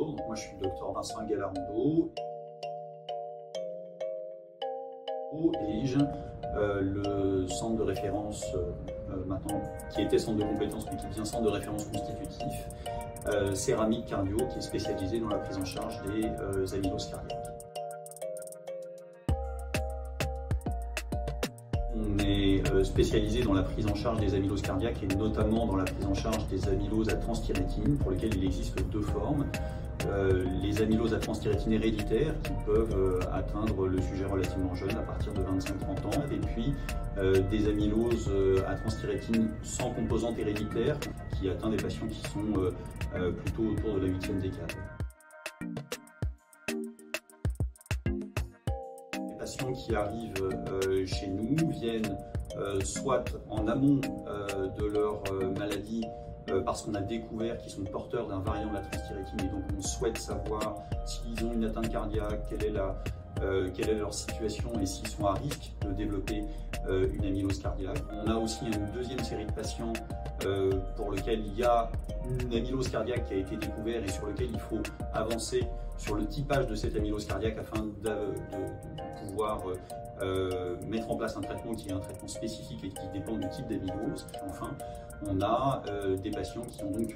Bonjour, moi je suis le docteur Vincent Galarando et le centre de référence maintenant, qui était centre de compétences mais qui devient centre de référence constitutif, Céramique Cardio, qui est spécialisé dans la prise en charge des amyloses cardiaques. On est spécialisé dans la prise en charge des amyloses cardiaques et notamment dans la prise en charge des amyloses à transthyrétine, pour lesquelles il existe deux formes. Les amyloses à transthyrétine héréditaires qui peuvent atteindre le sujet relativement jeune, à partir de 25-30 ans, et puis des amyloses à transthyrétine sans composante héréditaire qui atteint des patients qui sont plutôt autour de la 8e décade. Les patients qui arrivent chez nous viennent soit en amont de leur maladie, parce qu'on a découvert qu'ils sont porteurs d'un variant de la transthyrétine et donc on souhaite savoir s'ils ont une atteinte cardiaque, quelle est leur situation et s'ils sont à risque de développer une amylose cardiaque. On a aussi une deuxième série de patients pour lesquels il y a une amylose cardiaque qui a été découverte et sur lequel il faut avancer sur le typage de cette amylose cardiaque afin de pouvoir mettre en place un traitement qui est un traitement spécifique et qui dépend du type d'amylose. Enfin, on a des patients qui ont donc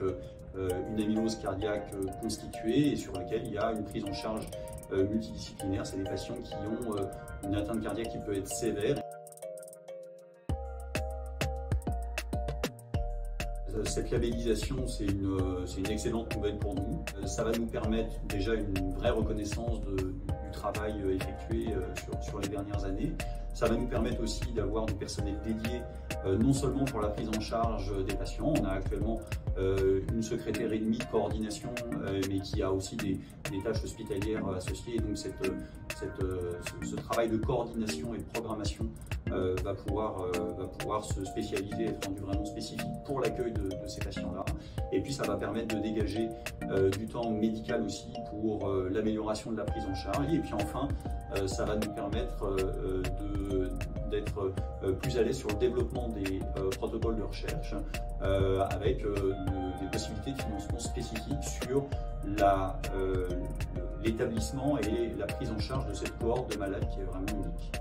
une amylose cardiaque constituée et sur laquelle il y a une prise en charge multidisciplinaire. C'est des patients qui ont une atteinte cardiaque qui peut être sévère. Cette labellisation, c'est une excellente nouvelle pour nous. Ça va nous permettre déjà une vraie reconnaissance du travail effectué sur les dernières années. Ça va nous permettre aussi d'avoir du personnel dédié, non seulement pour la prise en charge des patients. On a actuellement une secrétaire et demie de coordination, mais qui a aussi des tâches hospitalières associées. Et donc ce travail de coordination et de programmation va pouvoir se spécialiser, être rendu vraiment spécifique pour l'accueil de ces patients-là. Et puis ça va permettre de dégager du temps médical aussi pour l'amélioration de la prise en charge. Et puis enfin, ça va nous permettre d'être plus à l'aise sur le développement des protocoles de recherche avec des possibilités de financement spécifiques sur l'établissement et la prise en charge de cette cohorte de malades qui est vraiment unique.